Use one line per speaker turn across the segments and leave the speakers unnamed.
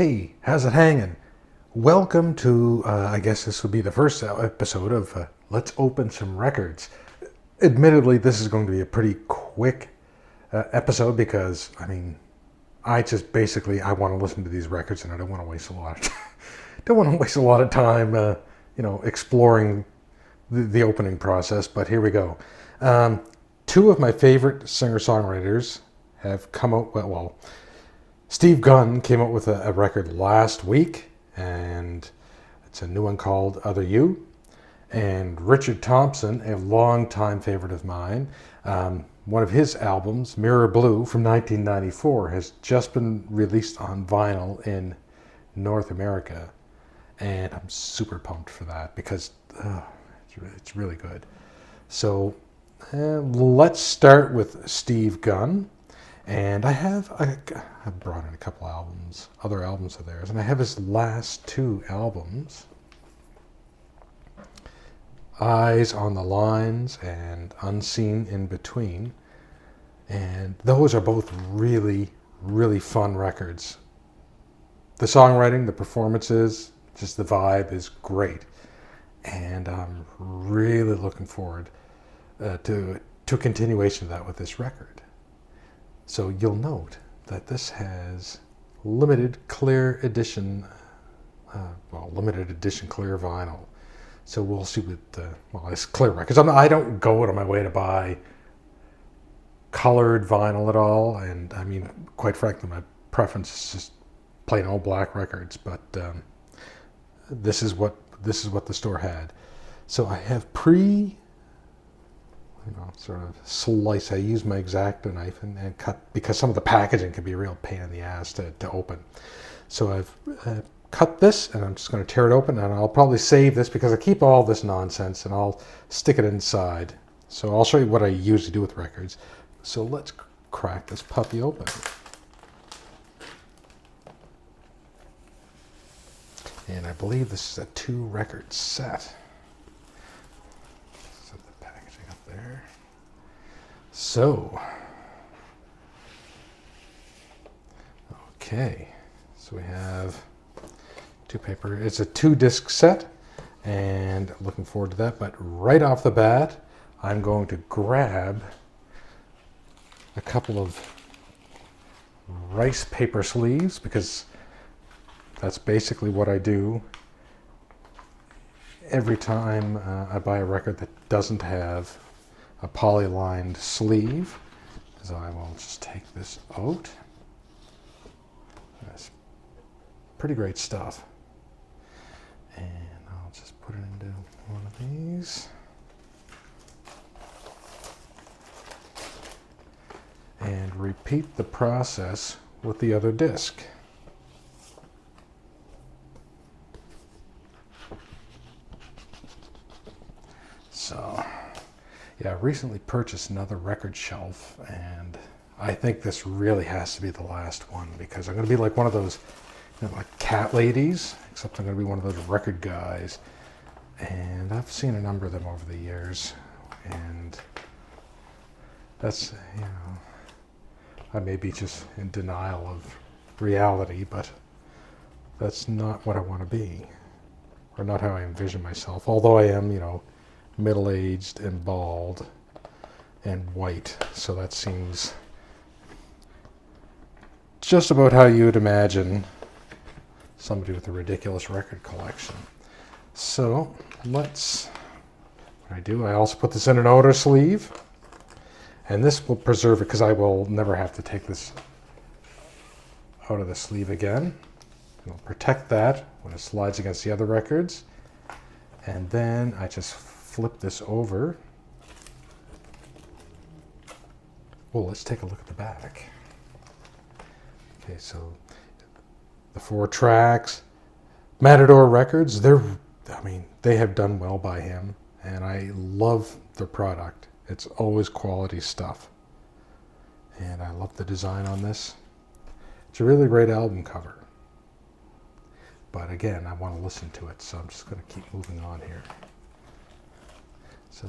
Hey, how's it hanging? Welcome to, I guess this would be the first episode of Let's Open Some Records. Admittedly, this is going to be a pretty quick episode because, I just basically, I want to listen to these records and I don't want to waste a lot of don't want to waste a lot of time, exploring the opening process, but here we go. Two of my favorite singer-songwriters have come out, well, Steve Gunn came out with a record last week, and it's a new one called Other You. And Richard Thompson, a longtime favorite of mine, one of his albums, Mirror Blue from 1994, has just been released on vinyl in North America. And I'm super pumped for that because it's really good. So let's start with Steve Gunn. And I brought in a couple other albums of theirs, and I have his last two albums, Eyes on the Lines and Unseen in Between. And those are both really, really fun records. The songwriting, the performances, just the vibe is great. And I'm really looking forward to a continuation of that with this record. So you'll note that this has limited edition clear vinyl. So we'll see what it's clear records. I don't go out of my way to buy colored vinyl at all, and quite frankly, my preference is just plain old black records. But this is what the store had. So I have sort of slice. I use my X-Acto knife and cut, because some of the packaging can be a real pain in the ass to open. So I've cut this, and I'm just going to tear it open, and I'll probably save this because I keep all this nonsense, and I'll stick it inside. So I'll show you what I usually do with records. So let's crack this puppy open. And I believe this is a 2-record set. There. So, okay, so we have it's a 2-disc set, and looking forward to that. But right off the bat, I'm going to grab a couple of rice paper sleeves, because that's basically what I do every time I buy a record that doesn't have a poly-lined sleeve. So I will just take this out. That's pretty great stuff. And I'll just put it into one of these. And repeat the process with the other disc. So, yeah, I recently purchased another record shelf, and I think this really has to be the last one, because I'm going to be like one of those, like cat ladies, except I'm going to be one of those record guys. And I've seen a number of them over the years, and that's, I may be just in denial of reality, but that's not what I want to be, or not how I envision myself, although I am, middle-aged and bald and white, so that seems just about how you would imagine somebody with a ridiculous record collection. So what I also put this in an outer sleeve, and this will preserve it because I will never have to take this out of the sleeve again. It'll protect that when it slides against the other records. And then I just flip this over. Well, let's take a look at the back. Okay, so the 4 tracks, Matador Records, they have done well by him, and I love their product. It's always quality stuff. And I love the design on this. It's a really great album cover. But again, I want to listen to it, so I'm just going to keep moving on here. So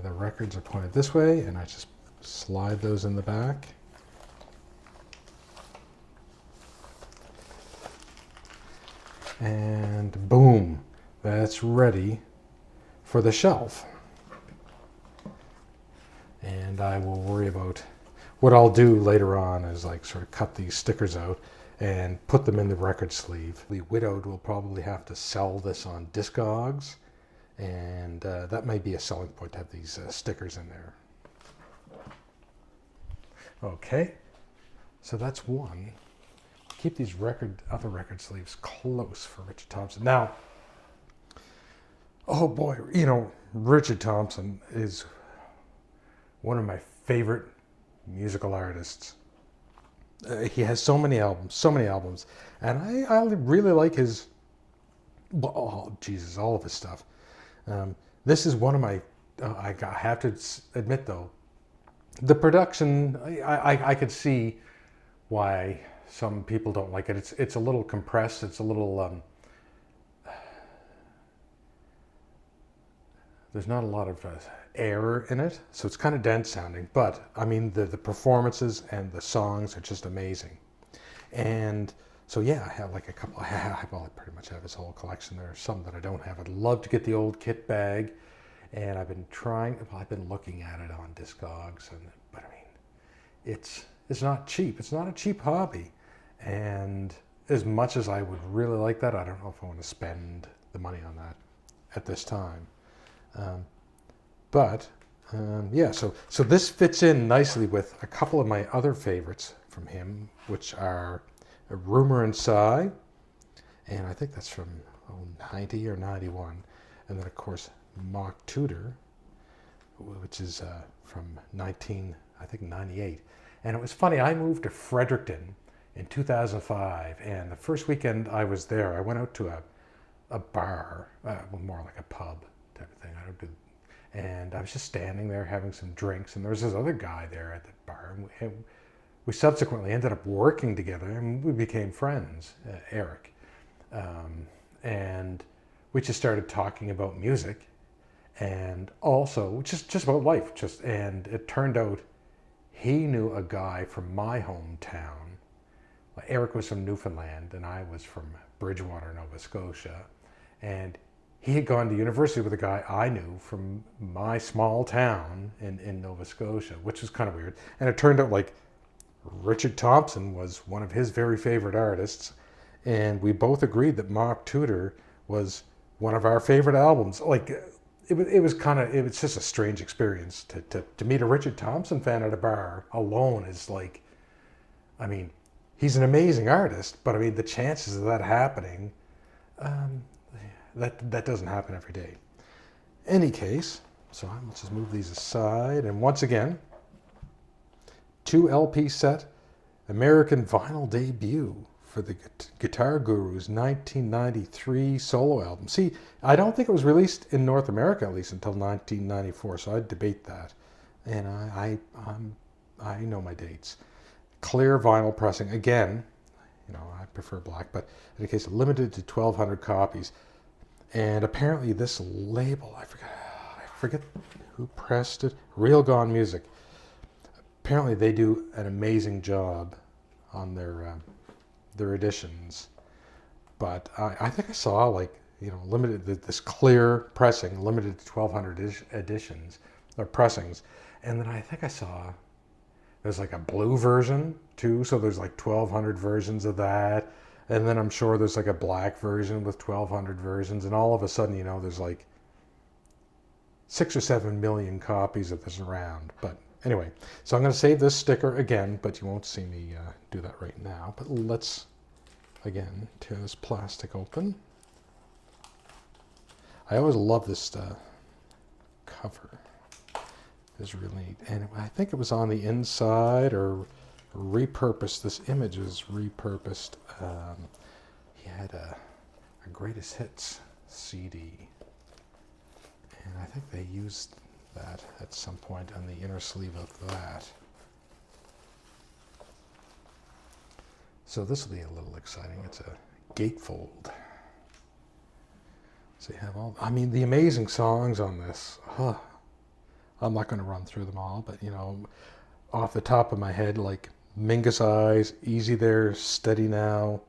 the records are pointed this way, and I just slide those in the back. And boom, that's ready for the shelf. And I will worry about what I'll do later on is like sort of cut these stickers out and put them in the record sleeve. The Widowed will probably have to sell this on Discogs, and that may be a selling point to have these stickers in there. Okay, so that's one. Keep these other record sleeves close for Richard Thompson. Now, oh boy, Richard Thompson is one of my favorite musical artists. He has so many albums, and I really like his, all of his stuff. This is one of my, I have to admit though, the production, I could see why some people don't like it. It's a little compressed. It's a little, there's not a lot of air in it, so it's kind of dense sounding. But I mean, the performances and the songs are just amazing. And so yeah, I have like a couple. I pretty much have his whole collection. There are some that I don't have. I'd love to get the old kit bag, and I've been trying. Well, I've been looking at it on Discogs, but I mean, it's not cheap. It's not a cheap hobby, and as much as I would really like that, I don't know if I want to spend the money on that at this time. Yeah, so this fits in nicely with a couple of my other favorites from him, which are Rumor and Sigh, and I think that's from 90 or 91, and then of course Mock Tutor, which is from 98. And it was funny, I moved to Fredericton in 2005, and the first weekend I was there, I went out to a bar, more like a pub type of thing. And I was just standing there having some drinks, and there was this other guy there at the bar, and we subsequently ended up working together, and we became friends, Eric. And we just started talking about music, and also just about life. And it turned out he knew a guy from my hometown. Eric was from Newfoundland, and I was from Bridgewater, Nova Scotia, and he had gone to university with a guy I knew from my small town in Nova Scotia, which was kind of weird. And it turned out like Richard Thompson was one of his very favorite artists, and we both agreed that Mock Tutor was one of our favorite albums. Like it was just a strange experience to meet a Richard Thompson fan at a bar alone. Is like, I mean, he's an amazing artist, but I mean the chances of that happening. That doesn't happen every day. Any case, so let's just move these aside. And once again, 2 LP set, American vinyl debut for the Guitar Guru's 1993 solo album. See, I don't think it was released in North America at least until 1994, so I'd debate that. And I know my dates. Clear vinyl pressing. Again, I prefer black, but in any case, limited to 1,200 copies. And apparently this label, I forget who pressed it, Real Gone Music. Apparently they do an amazing job on their editions. But I think I saw limited, this clear pressing, limited to 1,200 editions or pressings. And then I think I saw there's like a blue version too. So there's like 1,200 versions of that. And then I'm sure there's like a black version with 1,200 versions, and all of a sudden, there's like 6 or 7 million copies of this around. But anyway, so I'm going to save this sticker again, but you won't see me do that right now. But let's, again, tear this plastic open. I always love this cover. It's really neat. And I think it was on the inside or repurposed. This image was repurposed. He had a greatest hits CD, and I think they used that at some point on the inner sleeve of that. So this will be a little exciting. It's a gatefold. So you have the amazing songs on this. I'm not going to run through them all, but off the top of my head, like Mingus Eyes, Easy There, Steady Now,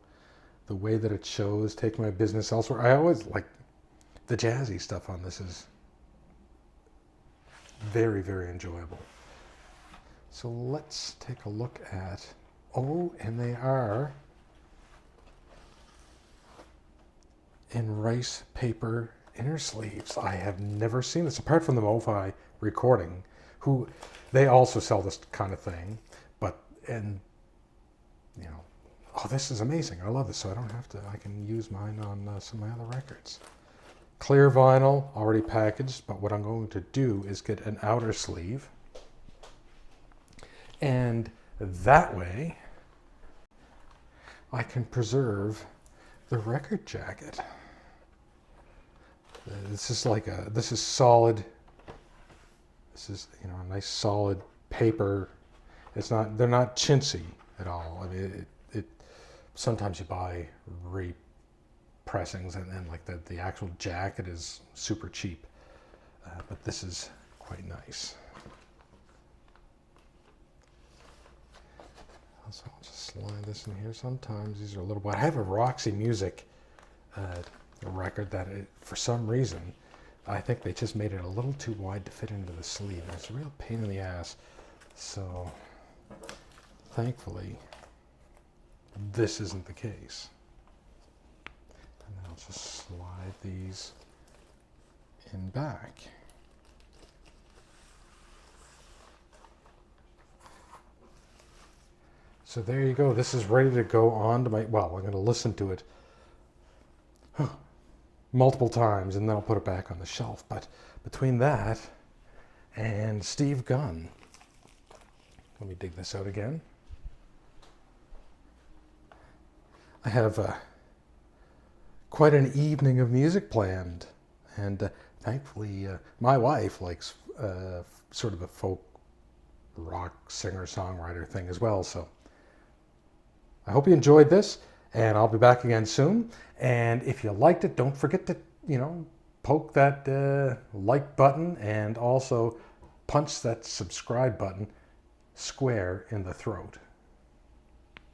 the way that it shows, take my business elsewhere. I always like the jazzy stuff on this is very, very enjoyable. So let's take a look at, oh, and they are in rice paper inner sleeves. I have never seen this, apart from the MoFi recording, who, they also sell this kind of thing, and you know, oh, this is amazing. I love this, so I don't have to, I can use mine on some of my other records. Clear vinyl, already packaged, but what I'm going to do is get an outer sleeve, and that way I can preserve the record jacket. This is like this is solid, this is, you know, a nice solid paper. It's not, they're not chintzy at all. I mean, sometimes you buy repressings and like the actual jacket is super cheap, but this is quite nice. So I'll just slide this in here. Sometimes these are a little wide. I have a Roxy Music record that for some reason, I think they just made it a little too wide to fit into the sleeve. It's a real pain in the ass. So thankfully, this isn't the case. And then I'll just slide these in back. So there you go. This is ready to go on to my, well, I'm going to listen to it multiple times and then I'll put it back on the shelf. But between that and Steve Gunn, let me dig this out again. I have quite an evening of music planned, and thankfully my wife likes sort of a folk rock singer-songwriter thing as well, so I hope you enjoyed this, and I'll be back again soon. And if you liked it, don't forget to, you know, poke that like button and also punch that subscribe button square in the throat.